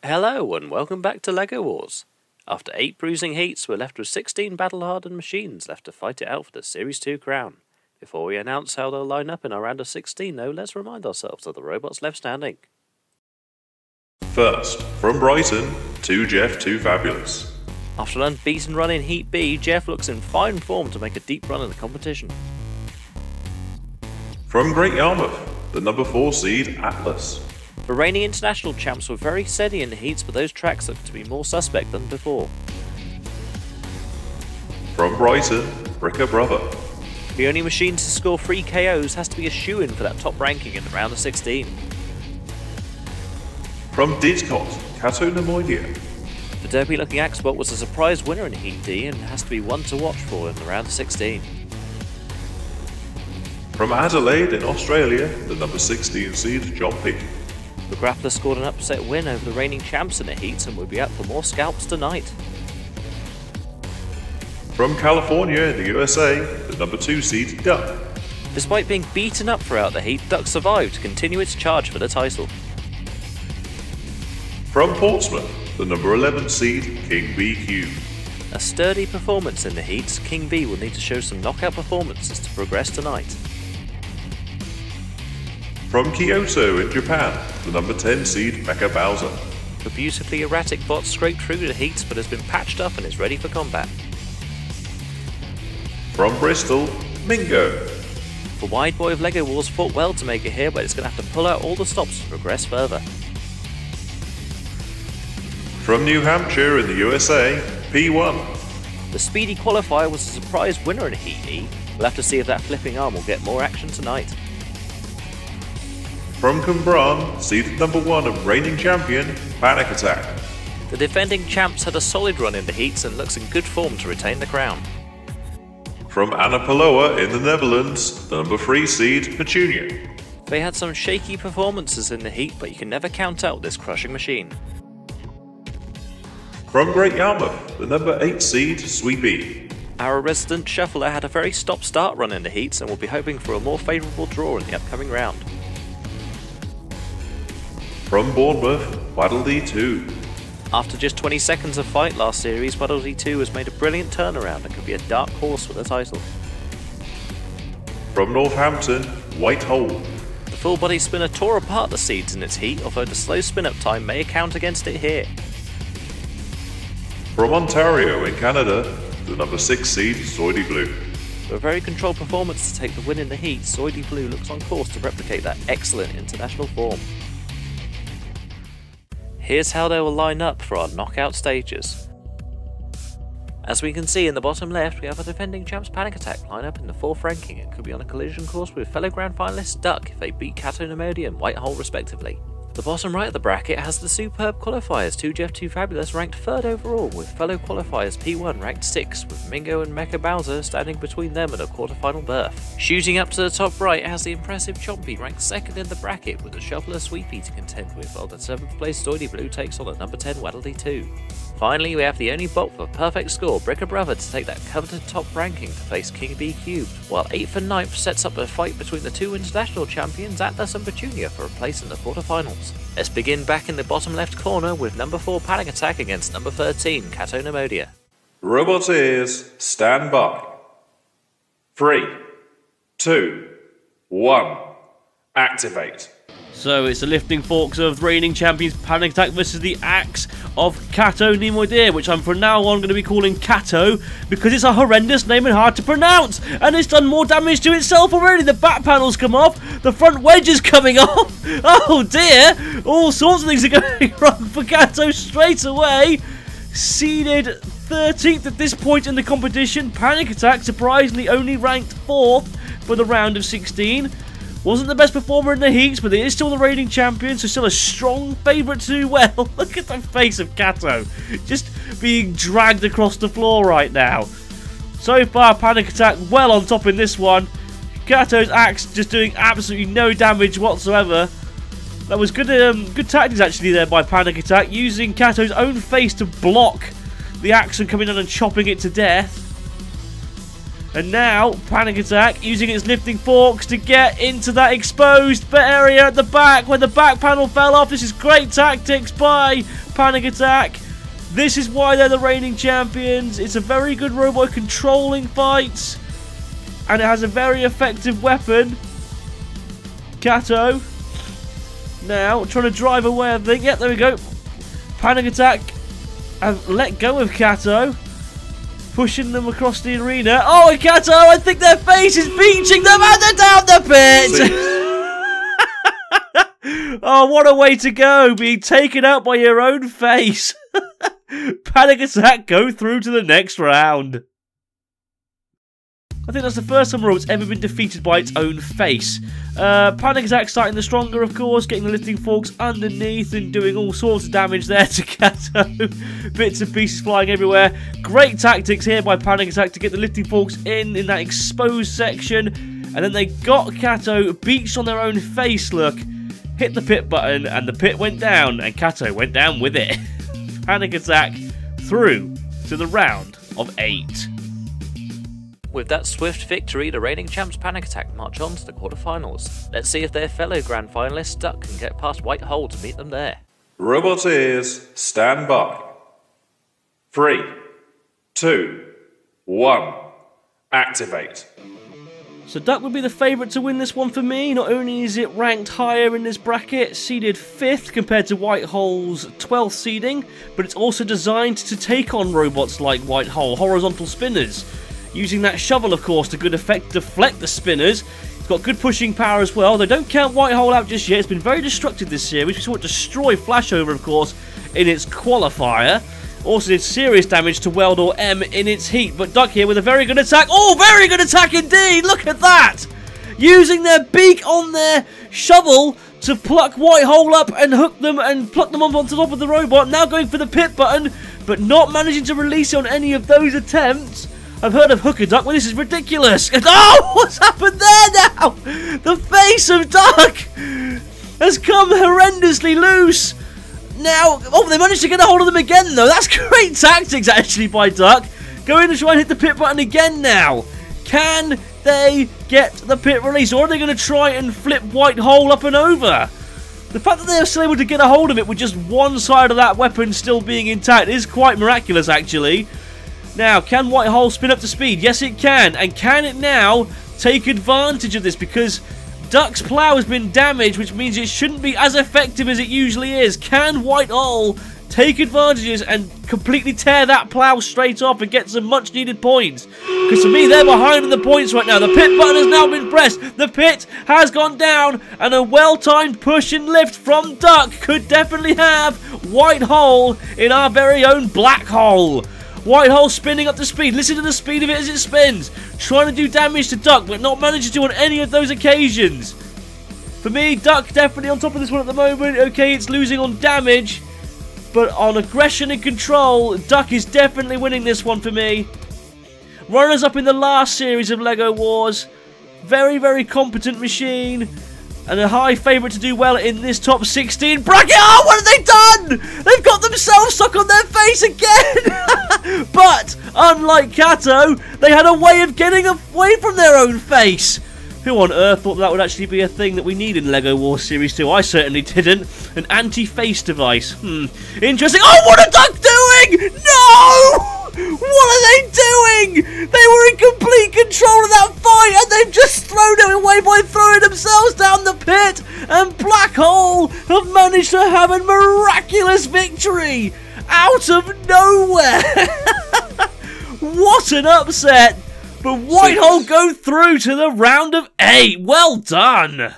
Hello and welcome back to LEGO Wars. After 8 bruising heats, we're left with 16 battle-hardened machines left to fight it out for the Series 2 crown. Before we announce how they'll line up in our round of 16 though, let's remind ourselves of the robots left standing. First, from Brighton, 2 Jeff, 2 Fabulous. After an unbeaten run in Heat B, Jeff looks in fine form to make a deep run in the competition. From Great Yarmouth, the number 4 seed, Atlas. The reigning international champs were very steady in the heats, but those tracks looked to be more suspect than before. From Brighton, Bricker Brother. The only machine to score 3 KOs has to be a shoo-in for that top ranking in the round of 16. From Didcot, CATO NEIMOIDIA. The derpy-looking Axbot was a surprise winner in Heat D and has to be one to watch for in the round of 16. From Adelaide in Australia, the number 16 seed, John P. The grappler scored an upset win over the reigning champs in the heats and will be out for more scalps tonight. From California in the USA, the number 2 seed, Duck. Despite being beaten up throughout the heat, Duck survived to continue its charge for the title. From Portsmouth, the number 11 seed, King BQ. A sturdy performance in the heats, King B will need to show some knockout performances to progress tonight. From Kyoto in Japan, the number 10 seed, Mecha Bowser. The beautifully erratic bot scraped through the heats but has been patched up and is ready for combat. From Bristol, Mingo. The wide boy of LEGO Wars fought well to make it here, but it's going to have to pull out all the stops to progress further. From New Hampshire in the USA, P1. The speedy qualifier was a surprise winner in Heat E. We'll have to see if that flipping arm will get more action tonight. From Cumbrawn, seeded number 1 and reigning champion, Panic Attack. The defending champs had a solid run in the heats and looks in good form to retain the crown. From Annapolloa in the Netherlands, the number 3 seed, Petunia. They had some shaky performances in the heat, but you can never count out this crushing machine. From Great Yarmouth, the number 8 seed, Sweepy. Our resident shuffler had a very stop-start run in the heats and will be hoping for a more favourable draw in the upcoming round. From Bournemouth, Waddle D2. After just 20 seconds of fight last series, Waddle D2 has made a brilliant turnaround and could be a dark horse for the title. From Northampton, White Hole. The full body spinner tore apart the seeds in its heat, although the slow spin up time may account against it here. From Ontario in Canada, the number 6 seed, Zoidy Blue. For a very controlled performance to take the win in the heat, Zoidy Blue looks on course to replicate that excellent international form. Here's how they will line up for our knockout stages. As we can see in the bottom left, we have a defending champs Panic Attack line up in the 4th ranking and could be on a collision course with fellow grand finalists Duck if they beat CATO NEIMOIDIA and White Hole respectively. The bottom right of the bracket has the superb qualifiers 2 Jeff 2 Fabulous ranked 3rd overall, with fellow qualifiers P1 ranked 6th, with Mingo and Mecha Bowser standing between them and a quarterfinal berth. Shooting up to the top right has the impressive Chompy ranked 2nd in the bracket with the Shuffler Sweepy to contend with, while the 7th place Zoidy Blue takes on the number 10 Waddle D2. Finally, we have the only bot with a perfect score, Bricker Brother, to take that coveted top ranking to face King B Cubed, while 8th and 9th sets up a fight between the 2 international champions Atlas and Petunia for a place in the quarterfinals. Let's begin back in the bottom left corner with number 4 Panic Attack against number 13 CATO NEIMOIDIA. Robot ears, stand by. 3, 2, 1, activate. So it's the lifting forks of reigning champions Panic Attack versus the axe of CATO NEIMOIDIA, which I'm from now on going to be calling CATO because it's a horrendous name and hard to pronounce, and it's done more damage to itself already. The back panel's come off, the front wedge is coming off. Oh dear, all sorts of things are going wrong for CATO straight away. Seeded 13th at this point in the competition, Panic Attack surprisingly only ranked 4th for the round of 16. Wasn't the best performer in the heats, but it is still the reigning champion, so still a strong favourite to do well. Look at the face of CATO, just being dragged across the floor right now. So far, Panic Attack well on top in this one. CATO's axe just doing absolutely no damage whatsoever. That was good, good tactics actually there by Panic Attack, using CATO's own face to block the axe from coming in and chopping it to death. And now, Panic Attack using its lifting forks to get into that exposed area at the back where the back panel fell off. This is great tactics by Panic Attack. This is why they're the reigning champions. It's a very good robot controlling fights. And it has a very effective weapon. CATO. Now, trying to drive away, I think. Yep, there we go. Panic Attack. And let go of CATO. Pushing them across the arena. Oh, and CATO, I think their face is beaching them and they're down the pit. Oh, what a way to go. Being taken out by your own face. Panic Attack go through to the next round. I think that's the first time a robot's ever been defeated by its own face. Panic Attack starting the stronger, of course, getting the lifting forks underneath and doing all sorts of damage there to CATO. Bits and pieces flying everywhere. Great tactics here by Panic Attack to get the lifting forks in that exposed section. And then they got CATO beached on their own face, look. Hit the pit button and the pit went down and CATO went down with it. Panic Attack through to the round of 8. With that swift victory, the reigning champs Panic Attack march on to the quarterfinals. Let's see if their fellow grand finalists Duck can get past White Hole to meet them there. Robot ears, stand by. 3, 2, 1, activate. So Duck would be the favourite to win this one for me. Not only is it ranked higher in this bracket, seeded 5th compared to White Hole's 12th seeding, but it's also designed to take on robots like White Hole, horizontal spinners. Using that shovel, of course, to good effect to deflect the spinners. It's got good pushing power as well. They don't count White Hole out just yet. It's been very destructive this series. We saw it destroy Flashover, of course, in its qualifier. Also did serious damage to Weldor M in its heat. But Duck here with a very good attack. Oh, very good attack indeed! Look at that! Using their beak on their shovel to pluck White Hole up and hook them and pluck them up onto top of the robot. Now going for the pit button, but not managing to release it on any of those attempts. I've heard of Hooker Duck, well this is ridiculous. Oh, what's happened there now? The face of Duck has come horrendously loose. Now, oh, they managed to get a hold of them again though. That's great tactics actually by Duck. Going to try and hit the pit button again now. Can they get the pit release, or are they going to try and flip White Hole up and over? The fact that they are still able to get a hold of it with just one side of that weapon still being intact is quite miraculous actually. Now, can White Hole spin up to speed? Yes, it can. And can it now take advantage of this? Because Duck's plow has been damaged, which means it shouldn't be as effective as it usually is. Can White Hole take advantages and completely tear that plow straight off and get some much needed points? Because for me, they're behind in the points right now. The pit button has now been pressed. The pit has gone down. And a well-timed push and lift from Duck could definitely have White Hole in our very own black hole. White Hole spinning up to speed. Listen to the speed of it as it spins. Trying to do damage to Duck, but not managing to on any of those occasions. For me, Duck definitely on top of this one at the moment. Okay, it's losing on damage, but on aggression and control, Duck is definitely winning this one for me. Runners up in the last series of LEGO Wars. Very, very competent machine. And a high favourite to do well in this top 16 bracket. Oh, what have they done? They've got themselves stuck on their face again. But, unlike CATO, they had a way of getting away from their own face. Who on earth thought that would actually be a thing that we need in LEGO Wars Series 2? I certainly didn't. An anti-face device. Interesting. Oh, what are Duck doing? No! What are they doing? They were in complete control of that fight and they've just thrown it away by throwing themselves down the pit, and Black Hole have managed to have a miraculous victory out of nowhere. What an upset. But White Hole go through to the round of 8. Well done.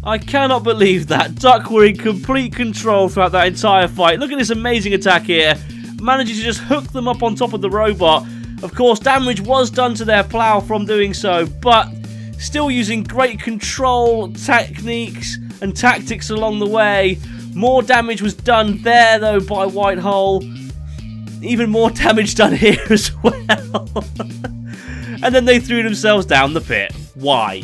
I cannot believe that. Duck were in complete control throughout that entire fight. Look at this amazing attack here. Managing to just hook them up on top of the robot. Of course, damage was done to their plow from doing so, but still using great control techniques and tactics along the way. More damage was done there, though, by White Hole. Even more damage done here as well. And then they threw themselves down the pit. Why?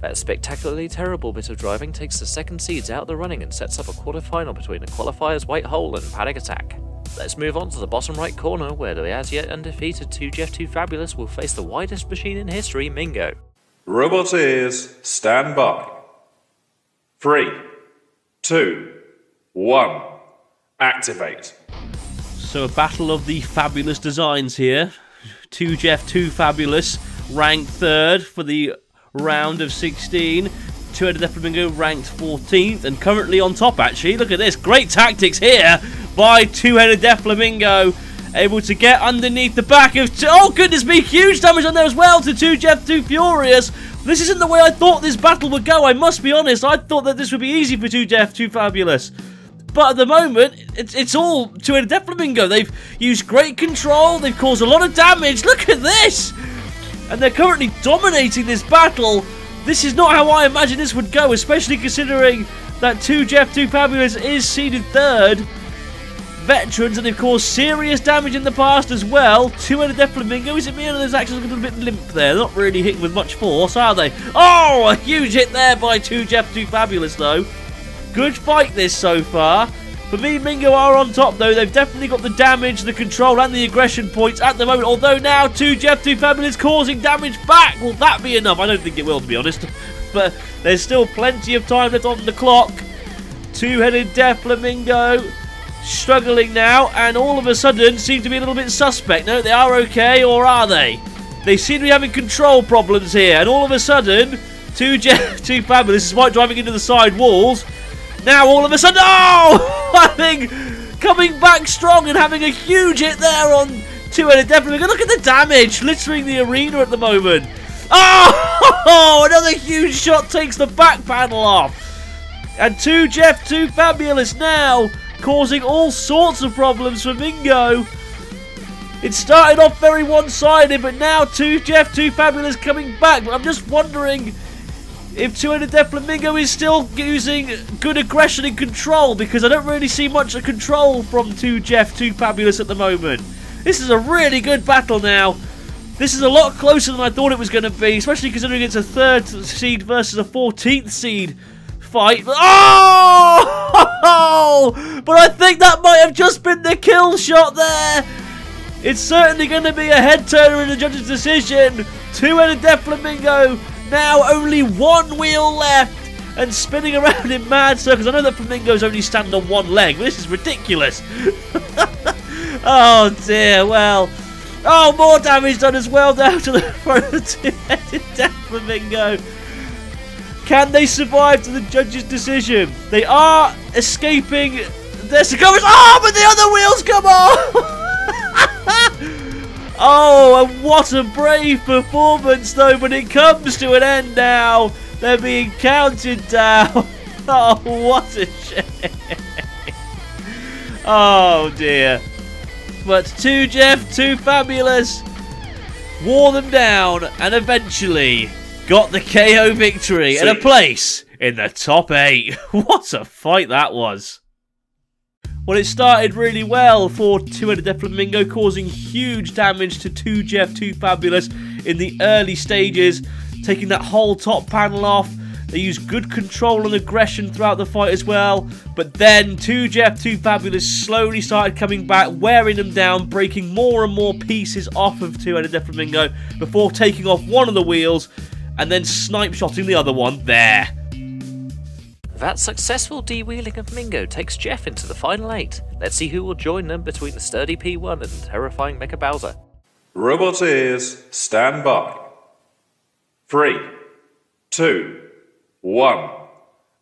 That spectacularly terrible bit of driving takes the second seeds out of the running and sets up a quarter-final between the qualifiers White Hole and Panic Attack. Let's move on to the bottom right corner, where the as yet undefeated 2GF2 Fabulous will face the widest machine in history, Mingo. Robot ears, stand by. 3, 2, 1, activate. So a battle of the fabulous designs here. 2 Jeff, 2 Fabulous, ranked 3rd for the round of 16. 2-headed Death Flamingo ranked 14th and currently on top actually. Look at this, great tactics here by 2-headed Death Flamingo. Able to get underneath the back of... Oh goodness me, huge damage on there as well to 2 Jeff, 2 Furious. This isn't the way I thought this battle would go, I must be honest. I thought that this would be easy for 2 Jeff, 2 Fabulous. But at the moment, it's all 2-headed Death Flamingo. They've used great control, they've caused a lot of damage. Look at this! And they're currently dominating this battle. This is not how I imagined this would go, especially considering that 2 Jeff, 2 Fabulous is seeded 3rd. Veterans, and they've caused serious damage in the past as well. 2-headed Death Flamingo. Is it me or those actions looking a bit limp there? They're not really hitting with much force, are they? Oh, a huge hit there by 2 Jeff, 2 Fabulous, though. Good fight this so far. For me, Mingo are on top, though. They've definitely got the damage, the control, and the aggression points at the moment. Although now 2 Jeff, 2 Fabulous causing damage back. Will that be enough? I don't think it will, to be honest. But there's still plenty of time left on the clock. 2-headed Death Flamingo struggling now, and all of a sudden seem to be a little bit suspect. No, they are okay, or are they? They seem to be having control problems here, and all of a sudden 2 Jeff, 2 Fabulous, despite driving into the side walls, now all of a sudden, oh! Coming back strong and having a huge hit there on 2-headed Death Flamingo. Look at the damage littering the arena at the moment. Oh! Another huge shot takes the back panel off. And 2 Jeff, 2 Fabulous now causing all sorts of problems for Mingo. It started off very one-sided, but now 2 Jeff, 2 Fabulous coming back. But I'm just wondering if 2-headed Death Flamingo is still using good aggression and control, because I don't really see much of control from 2 Jeff, 2 Fabulous at the moment. This is a really good battle now. This is a lot closer than I thought it was going to be, especially considering it's a 3rd seed versus a 14th seed fight. Oh! But I think that might have just been the kill shot there. It's certainly going to be a head turner in the judge's decision. 2-headed Death Flamingo now only 1 wheel left and spinning around in mad circles. I know that Flamingos only stand on 1 leg, but this is ridiculous. Oh dear, well. Oh, more damage done as well down to the front of 2-headed Death Flamingo. Can they survive to the judge's decision? They are escaping their circumference. Oh, but the other wheels come off! Oh, and what a brave performance, though, but it comes to an end now. They're being counted down. Oh, what a shame. Oh, dear. But 2 Jeff, 2 Fabulous wore them down and eventually got the KO victory and a place in the top 8. What a fight that was. Well, it started really well for 2-headed Death Flamingo, causing huge damage to 2 Jeff, 2 Fabulous in the early stages, taking that whole top panel off. They used good control and aggression throughout the fight as well, but then 2 Jeff, 2 Fabulous slowly started coming back, wearing them down, breaking more and more pieces off of 2-headed Death Flamingo before taking off one of the wheels and then snipe-shotting the other one there. That successful de-wheeling of Mingo takes Jeff into the final 8. Let's see who will join them between the sturdy P1 and terrifying Mecha Bowser. Robot ears, stand by. 3, 2, 1,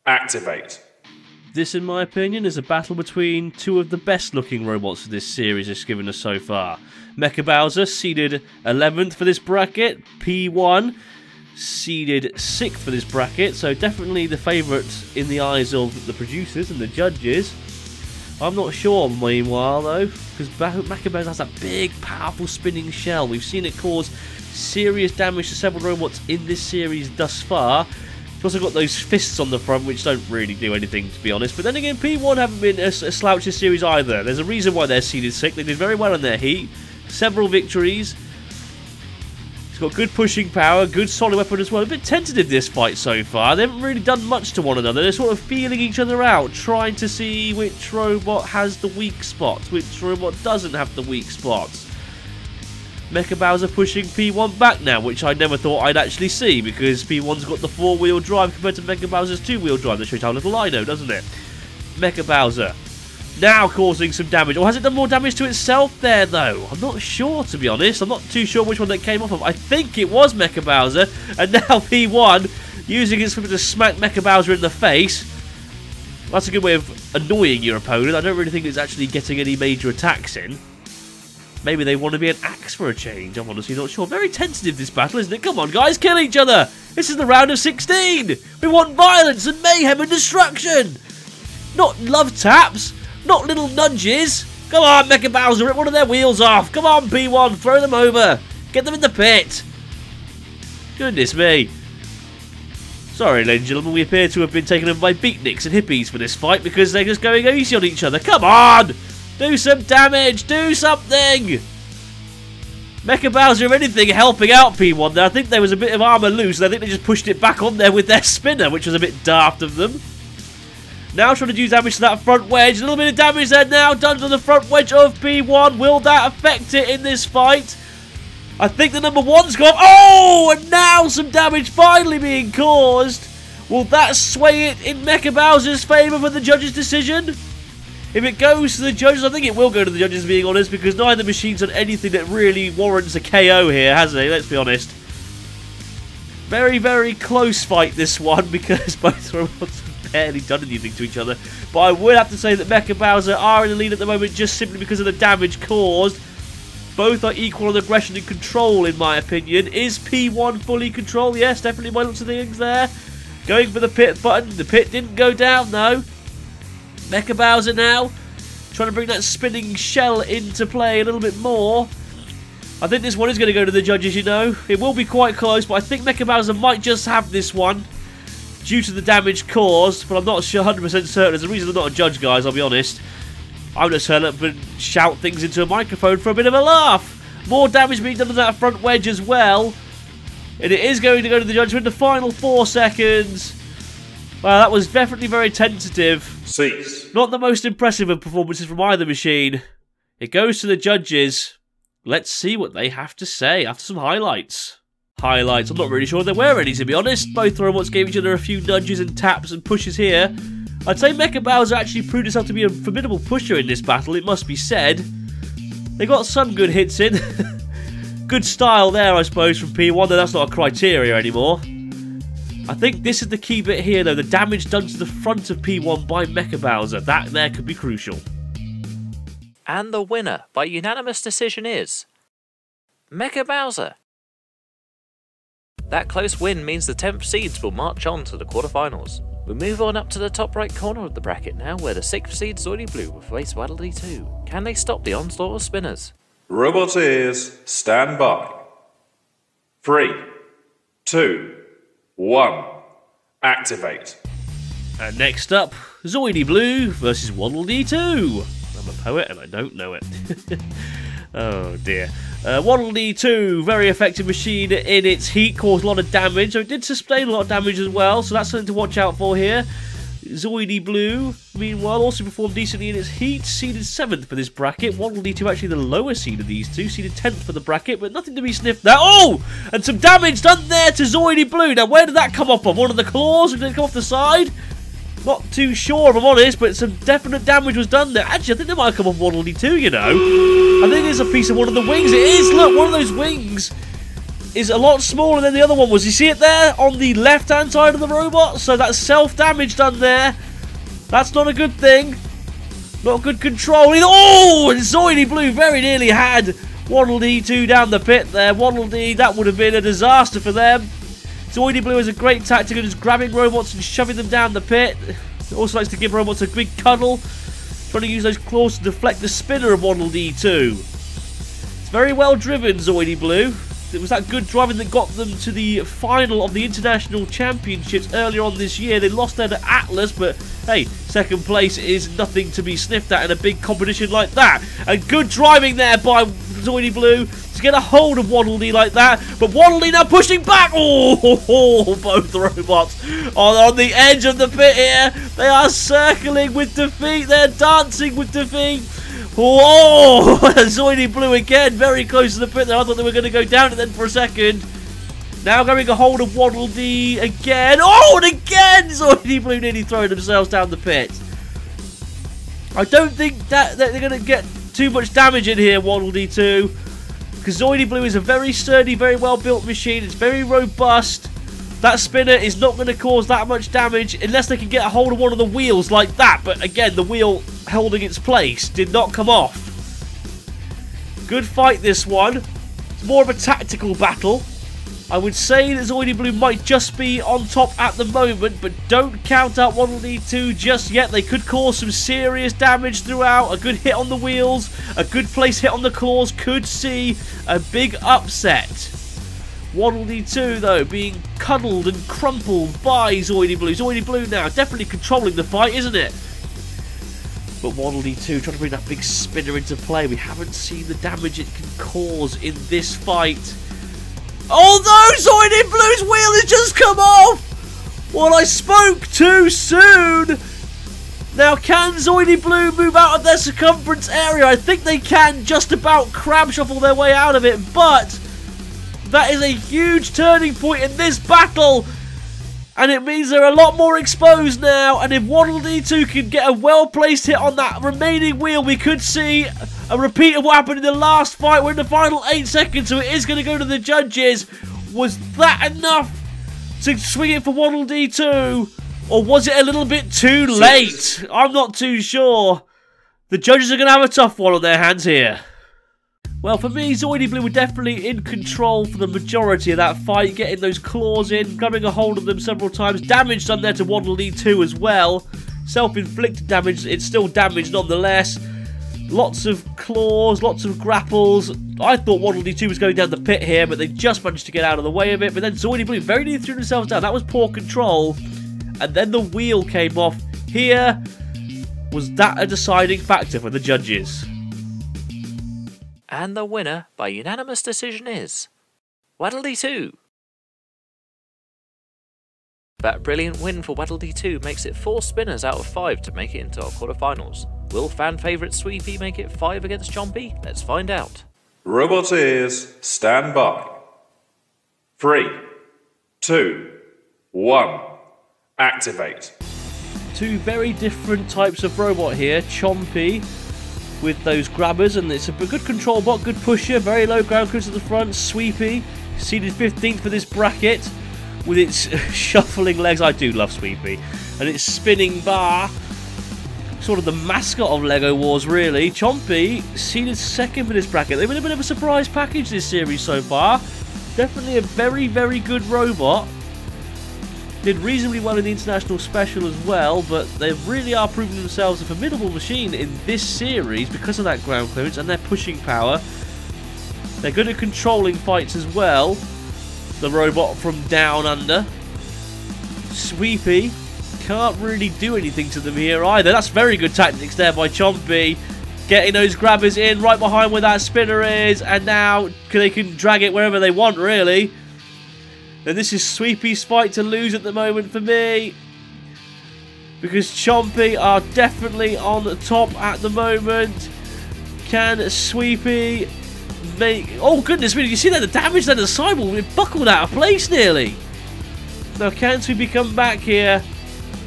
activate. This, in my opinion, is a battle between 2 of the best-looking robots this series has given us so far. Mecha Bowser, seeded 11th for this bracket. P1, seeded 6th for this bracket, so definitely the favourite in the eyes of the producers and the judges. I'm not sure, meanwhile, though, because Mecha Bowser has that big, powerful spinning shell. We've seen it cause serious damage to several robots in this series thus far. It's also got those fists on the front, which don't really do anything, to be honest. But then again, P1 haven't been a slouch this series either. There's a reason why they're seeded 6th. They did very well in their heat. Several victories. It's got good pushing power, good solid weapon as well. A bit tentative this fight so far. They haven't really done much to one another. They're sort of feeling each other out, trying to see which robot has the weak spots, which robot doesn't have the weak spots. Mecha Bowser pushing P1 back now, which I never thought I'd actually see, because P1's got the 4-wheel drive compared to Mecha Bowser's 2-wheel drive. That shows how little I know, doesn't it? Mecha Bowser now causing some damage. Or has it done more damage to itself there, though? I'm not sure, to be honest. I'm not too sure which one that came off of. I think it was Mecha Bowser, and now P1 using its flip to smack Mecha Bowser in the face. That's a good way of annoying your opponent. I don't really think it's actually getting any major attacks in. Maybe they want to be an axe for a change. I'm honestly not sure. Very tentative, this battle, isn't it? Come on, guys, kill each other. This is the round of 16. We want violence and mayhem and destruction. Not love taps. Not little nudges. Come on, Mecha Bowser, rip one of their wheels off. Come on, P1, throw them over. Get them in the pit. Goodness me. Sorry, ladies and gentlemen, we appear to have been taken over by beatniks and hippies for this fight because they're just going easy on each other. Come on! Do some damage! Do something! Mecha Bowser, if anything, helping out P1 there. I think there was a bit of armour loose, and I think they just pushed it back on there with their spinner, which was a bit daft of them. Now trying to do damage to that front wedge. A little bit of damage there now done to the front wedge of P1. Will that affect it in this fight? I think the number one's gone. Oh, and now some damage finally being caused. Will that sway it in Mecha Bowser's favour for the judge's decision? If it goes to the judges, I think it will go to the judges, being honest, because neither machine's done anything that really warrants a KO here, has it? Let's be honest. Very, very close fight, this one, because both robots have barely done anything to each other. But I would have to say that Mecha Bowser are in the lead at the moment just simply because of the damage caused. Both are equal on aggression and control, in my opinion. Is P1 fully control? Yes, definitely by looks of things there. Going for the pit button. The pit didn't go down, though. Mecha Bowser now trying to bring that spinning shell into play a little bit more. I think this one is going to go to the judges, you know. It will be quite close, but I think Mecha Bowser might just have this one due to the damage caused, but I'm not sure 100% certain. There's a reason I'm not a judge, guys, I'll be honest. I'm just turn up and shout things into a microphone for a bit of a laugh. More damage being done to that front wedge as well. And it is going to go to the judge in the final 4 seconds. Well, that was definitely very tentative. Cease. Not the most impressive of performances from either machine. It goes to the judges. Let's see what they have to say after some highlights. Highlights, I'm not really sure there were any, to be honest. Both robots gave each other a few nudges and taps and pushes here. I'd say Mecha Bowser actually proved himself to be a formidable pusher in this battle, it must be said. They got some good hits in. Good style there, I suppose, from P1, though that's not a criteria anymore. I think this is the key bit here, though. The damage done to the front of P1 by Mecha Bowser. That there could be crucial. And the winner by unanimous decision is Mecha Bowser. That close win means the 10th seeds will march on to the quarterfinals. We move on up to the top right corner of the bracket now, where the 6th seed Zoidy Blue will face Waddle Dee 2. Can they stop the onslaught of spinners? Robot ears, stand by. 3, 2, 1, activate. And next up, Zoidy Blue versus Waddle Dee 2. I'm a poet and I don't know it. Oh dear. Waddle Dee 2, very effective machine in its heat, caused a lot of damage. So it did sustain a lot of damage as well, so that's something to watch out for here. Zoidy Blue, meanwhile, also performed decently in its heat, seeded 7th for this bracket. Waddle Dee 2 actually the lower seed of these two, seeded 10th for the bracket, but nothing to be sniffed there. Oh! And some damage done there to Zoidy Blue. Now, where did that come off of? One of the claws? Did it come off the side? Not too sure, if I'm honest, but some definite damage was done there. Actually, I think they might have come off Waddle Dee 2, you know. I think it's a piece of one of the wings. It is, look, one of those wings is a lot smaller than the other one was. You see it there on the left-hand side of the robot? So that's self-damage done there. That's not a good thing. Not good control. Oh, and Zoidy Blue very nearly had Waddle Dee 2 down the pit there. Waddle Dee, that would have been a disaster for them. Zoidy Blue is a great tactic of just grabbing robots and shoving them down the pit. Also likes to give robots a big cuddle. Trying to use those claws to deflect the spinner of Waddle Dee 2. It's very well driven, Zoidy Blue. It was that good driving that got them to the final of the International Championships earlier on this year. They lost there to Atlas, but hey, 2nd place is nothing to be sniffed at in a big competition like that. And good driving there by Zoidy Blue to get a hold of Waddle Dee like that. But Waddle Dee now pushing back. Oh, both robots are on the edge of the pit here. They are circling with defeat. They're dancing with defeat. Whoa! Zoidy Blue again, very close to the pit there. I thought they were going to go down it then for a second. Now going a hold of Waddle Dee again. Oh, and again! Zoidy Blue nearly throwing themselves down the pit. I don't think that they're going to get too much damage in here, Waddle Dee 2. Because Zoidy Blue is a very sturdy, very well built machine. It's very robust. That spinner is not going to cause that much damage unless they can get a hold of one of the wheels like that. But again, the wheel holding its place did not come off. Good fight, this one. It's more of a tactical battle. I would say that Zoidy Blue might just be on top at the moment, but don't count out Waddle Dee 2 just yet. They could cause some serious damage throughout. A good hit on the wheels, a good place hit on the claws could see a big upset. Waddle Dee 2, though, being cuddled and crumpled by Zoidy Blue. Zoidy Blue now definitely controlling the fight, isn't it? But Waddle Dee 2 trying to bring that big spinner into play. We haven't seen the damage it can cause in this fight. Although Zoidy Blue's wheel has just come off! Well, I spoke too soon! Now, can Zoidy Blue move out of their circumference area? I think they can just about crab shuffle their way out of it, but that is a huge turning point in this battle! And it means they're a lot more exposed now, and if Waddle Dee 2 can get a well-placed hit on that remaining wheel, we could see a repeat of what happened in the last fight. We're in the final 8 seconds, so it is going to go to the judges. Was that enough to swing it for Waddle Dee 2? Or was it a little bit too late? I'm not too sure. The judges are going to have a tough one on their hands here. Well, for me, Zoidy Blue were definitely in control for the majority of that fight, getting those claws in, grabbing a hold of them several times. Damage done there to Waddle Dee 2 as well. Self-inflicted damage, it's still damage nonetheless. Lots of claws, lots of grapples. I thought Waddle Dee 2 was going down the pit here, but they just managed to get out of the way of it. But then Zoidy Blue very nearly threw themselves down. That was poor control. And then the wheel came off. Here, was that a deciding factor for the judges? And the winner by unanimous decision is Waddle Dee 2. That brilliant win for Waddle Dee 2 makes it 4 spinners out of 5 to make it into our quarterfinals. Will fan favourite Sweepy make it 5 against Chompy? Let's find out. Robot ears, stand by. 3, 2, 1, activate. 2 very different types of robot here. Chompy with those grabbers, and it's a good control bot, good pusher, very low ground clearance at the front. Sweepy, seeded 15th for this bracket, with its shuffling legs. I do love Sweepy. And its spinning bar, sort of the mascot of LEGO Wars, really. Chompy, seeded 2nd for this bracket. They've been a bit of a surprise package this series so far. Definitely a very, very good robot. Did reasonably well in the International Special as well, but they really are proving themselves a formidable machine in this series because of that ground clearance and their pushing power. They're good at controlling fights as well. The robot from Down Under. Sweepy can't really do anything to them here either. That's very good tactics there by Chompy. Getting those grabbers in right behind where that spinner is, and now they can drag it wherever they want, really. And this is Sweepy's fight to lose at the moment for me, because Chompy are definitely on the top at the moment. Can Sweepy make... Oh goodness me, you see that? The damage there to the sidewall, it buckled out of place nearly. Now can Sweepy come back here?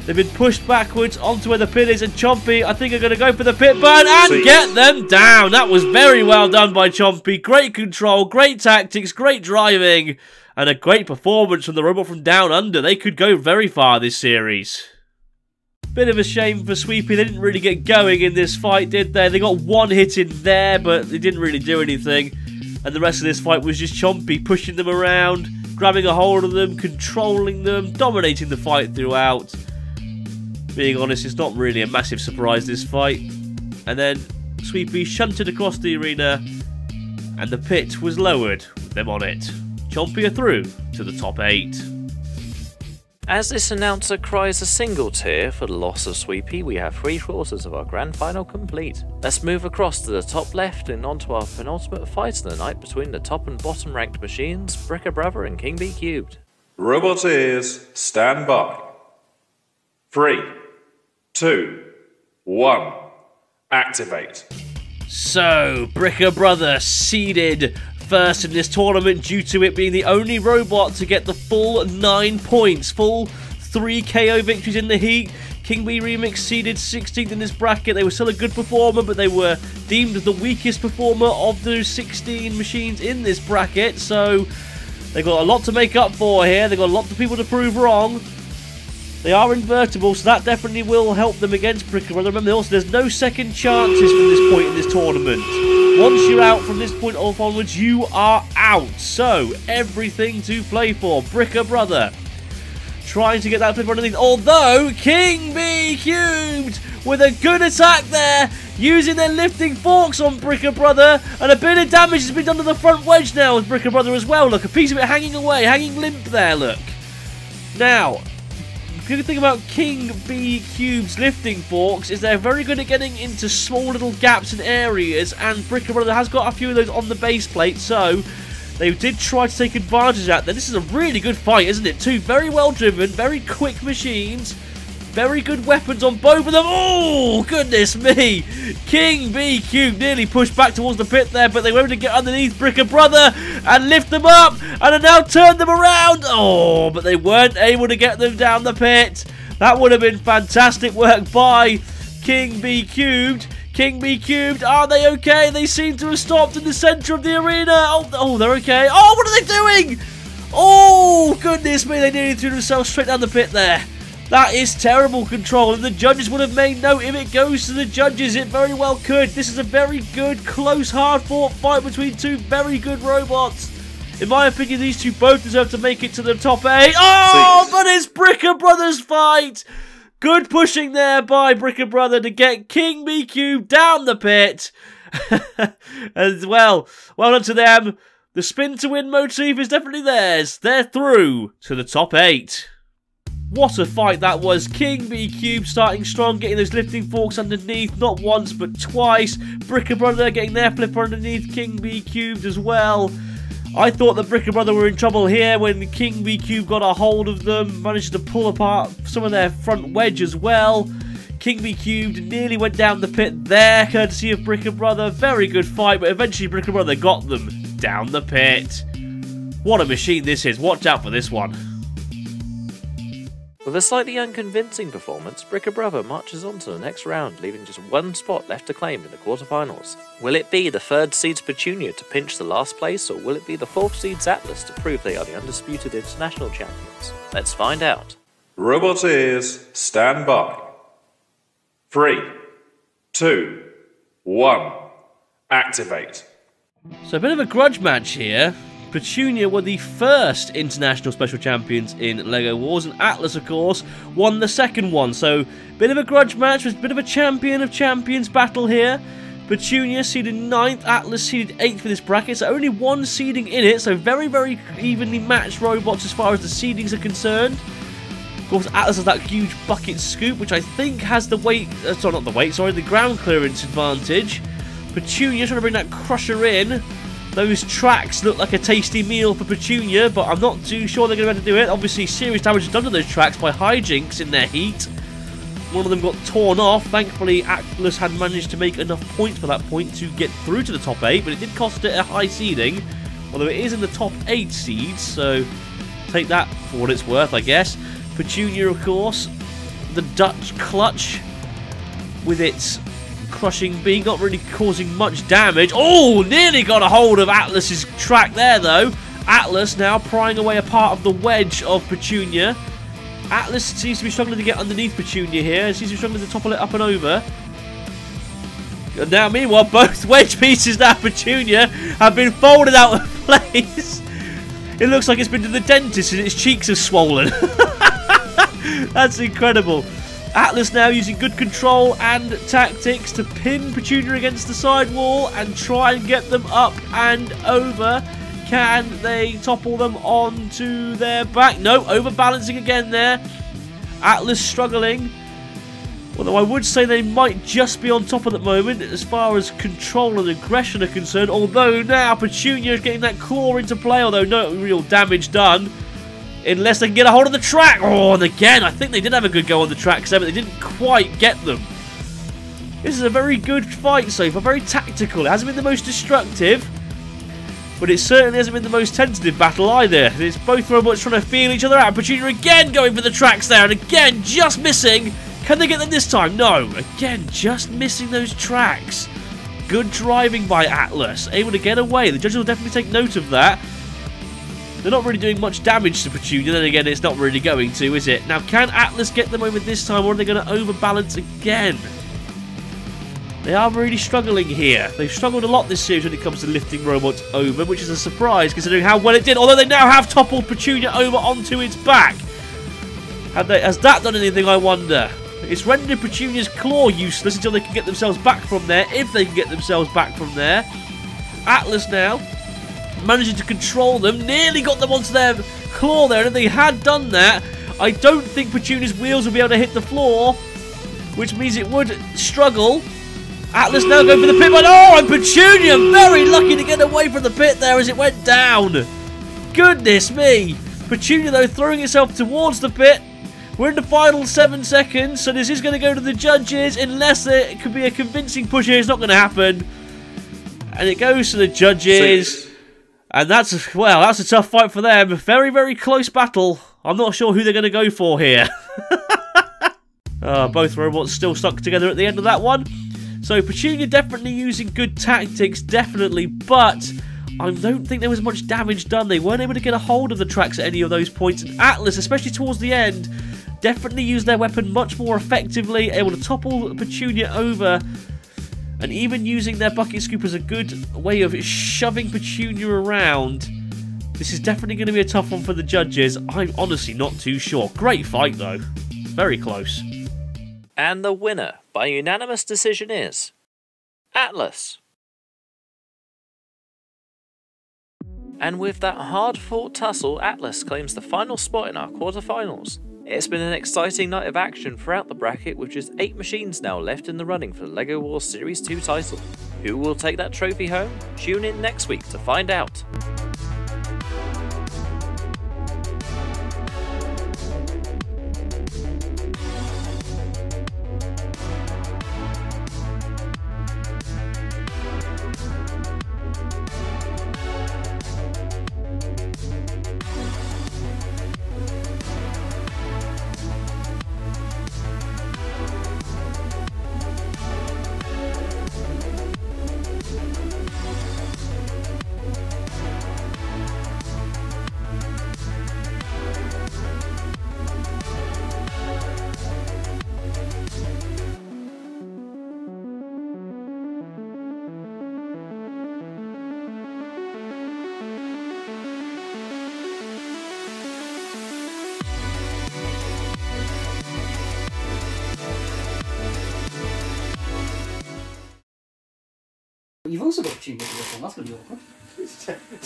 They've been pushed backwards onto where the pit is, and Chompy, I think, are going to go for the pit burn and get them down. That was very well done by Chompy. Great control, great tactics, great driving, and a great performance from the robot from Down Under. They could go very far this series. Bit of a shame for Sweepy. They didn't really get going in this fight, did they? They got one hit in there, but they didn't really do anything. And the rest of this fight was just Chompy pushing them around, grabbing a hold of them, controlling them, dominating the fight throughout. Being honest, it's not really a massive surprise, this fight. And then Sweepy shunted across the arena, and the pit was lowered with them on it. Chompy are through to the top 8. As this announcer cries a single tear for the loss of Sweepy, we have 3/4 of our grand final complete. Let's move across to the top left and onto our penultimate fight of the night between the top and bottom ranked machines, Bricker Brother and King B Cubed. Robot ears, stand by. 3, 2, 1, activate. So, Bricker Brother seeded first in this tournament due to it being the only robot to get the full 9 points, full 3 KO victories in the heat. King Bee Remix seeded 16th in this bracket. They were still a good performer, but they were deemed the weakest performer of those 16 machines in this bracket. So they've got a lot to make up for here. They've got lots of people to prove wrong. They are invertible, so that definitely will help them against Bricker Brother. Remember, also, there's no second chances from this point in this tournament. Once you're out from this point off onwards, you are out. So, everything to play for. Bricker Brother trying to get that flip underneath. Although, King Bee Cubed with a good attack there, using their lifting forks on Bricker Brother. And a bit of damage has been done to the front wedge now with Bricker Brother as well. Look, a piece of it hanging away, hanging limp there, look. Now, the good thing about King Bee Cube's lifting forks is they're very good at getting into small little gaps and areas, and Bricker Brother has got a few of those on the base plate, so they did try to take advantage of that. Then this is a really good fight, isn't it? Two very well driven, very quick machines, very good weapons on both of them. Oh, goodness me! King Bee Cube nearly pushed back towards the pit there, but they were able to get underneath Bricker Brother and lift them up, and have now turned them around. Oh, but they weren't able to get them down the pit. That would have been fantastic work by King Bee Cubed. King Bee Cubed, are they okay? They seem to have stopped in the centre of the arena. Oh, they're okay. Oh, what are they doing? Oh, goodness me, they nearly threw themselves straight down the pit there. That is terrible control, and the judges would have made note. If it goes to the judges, it very well could. This is a very good, close, hard-fought fight between two very good robots. In my opinion, these two both deserve to make it to the top 8. Oh, but it's Bricker Brothers' fight. Good pushing there by Bricker Brother to get King Bee Cube down the pit. As well done to them. The spin to win motif is definitely theirs. They're through to the top 8. What a fight that was. King Bee Cube starting strong, getting those lifting forks underneath, not once but twice. Bricker Brother getting their flipper underneath King Bee Cubed as well. I thought that Bricker Brother were in trouble here when King Bee Cube got a hold of them, managed to pull apart some of their front wedge as well. King Bee Cubed nearly went down the pit there, courtesy of Bricker Brother. Very good fight, but eventually Bricker Brother got them down the pit. What a machine this is. Watch out for this one. With a slightly unconvincing performance, Bricker Brother marches on to the next round, leaving just one spot left to claim in the quarterfinals. Will it be the 3rd seed's Petunia to pinch the last place, or will it be the 4th seed's Atlas to prove they are the undisputed international champions? Let's find out. Robot ears, stand by. 3, 2, 1, activate. So a bit of a grudge match here. Petunia were the first international special champions in LEGO Wars, and Atlas, of course, won the second one. So, bit of a grudge match, with a bit of a champion of champions battle here. Petunia seeded 9th, Atlas seeded 8th for this bracket, so only one seeding in it, so very, very evenly matched robots as far as the seedings are concerned. Of course, Atlas has that huge bucket scoop, which I think has the weight, the ground clearance advantage. Petunia trying to bring that crusher in. Those tracks look like a tasty meal for Petunia, but I'm not too sure they're going to be able to do it. Obviously, serious damage is done to those tracks by hijinks in their heat. One of them got torn off. Thankfully, Atlas had managed to make enough points for that point to get through to the top 8, but it did cost it a high seeding, although it is in the top 8 seeds, so take that for what it's worth, I guess. Petunia, of course, the Dutch clutch with its crushing beam, not really causing much damage. Oh, nearly got a hold of Atlas's track there, though. Atlas now prying away a part of the wedge of Petunia. Atlas seems to be struggling to get underneath Petunia here. Seems to be struggling to topple it up and over. And now, meanwhile, both wedge pieces now, Petunia, have been folded out of place. It looks like it's been to the dentist and its cheeks have swollen. That's incredible. Atlas now using good control and tactics to pin Petunia against the side wall and try and get them up and over. Can they topple them onto their back? No, overbalancing again there. Atlas struggling. Although I would say they might just be on top at the moment as far as control and aggression are concerned. Although now Petunia is getting that claw into play, although no real damage done. Unless they can get a hold of the track. Oh, and again, I think they did have a good go on the tracks there, but they didn't quite get them. This is a very good fight so far, very tactical. It hasn't been the most destructive, but it certainly hasn't been the most tentative battle either. It's both robots trying to feel each other out. Petunia again going for the tracks there, and again just missing. Can they get them this time? No. Again, just missing those tracks. Good driving by Atlas. Able to get away. The judges will definitely take note of that. They're not really doing much damage to Petunia. Then again, it's not really going to, is it? Now, can Atlas get them over this time, or are they going to overbalance again? They are really struggling here. They've struggled a lot this series when it comes to lifting robots over, which is a surprise considering how well it did. Although they now have toppled Petunia over onto its back. Has that done anything, I wonder? It's rendered Petunia's claw useless until they can get themselves back from there, if they can get themselves back from there. Atlas now managing to control them, nearly got them onto their claw there, and if they had done that, I don't think Petunia's wheels would be able to hit the floor, which means it would struggle. Atlas now going for the pit, but oh, and Petunia very lucky to get away from the pit there as it went down. Goodness me. Petunia, though, throwing itself towards the pit. We're in the final 7 seconds, so this is going to go to the judges, unless it could be a convincing push here. It's not going to happen. And it goes to the judges. And that's a tough fight for them. Very, very close battle. I'm not sure who they're going to go for here. Both robots still stuck together at the end of that one. So Petunia definitely using good tactics, definitely, but I don't think there was much damage done. They weren't able to get a hold of the tracks at any of those points. And Atlas, especially towards the end, definitely used their weapon much more effectively, able to topple Petunia over. And even using their bucket scoop as a good way of shoving Petunia around. This is definitely going to be a tough one for the judges. I'm honestly not too sure. Great fight, though. Very close. And the winner, by unanimous decision, is Atlas. And with that hard-fought tussle, Atlas claims the final spot in our quarterfinals. It's been an exciting night of action throughout the bracket, with just 8 machines now left in the running for the LEGO Wars Series 2 title. Who will take that trophy home? Tune in next week to find out. You've also got a tune into this one, that's going to be awkward.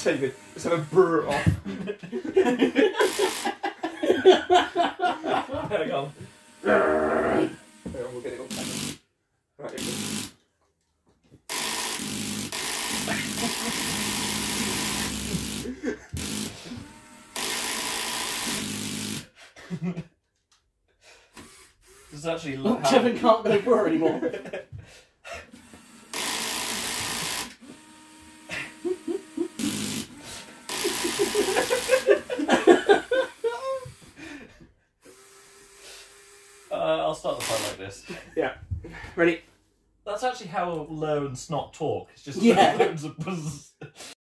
David, let's have a brr off. Hang on. We'll get it up. Right, here This is actually look. Kevin can't go brr anymore. I'll start the fight like this. Yeah. Ready? That's actually how low and snot talk. It's just Yeah. loads of buzz.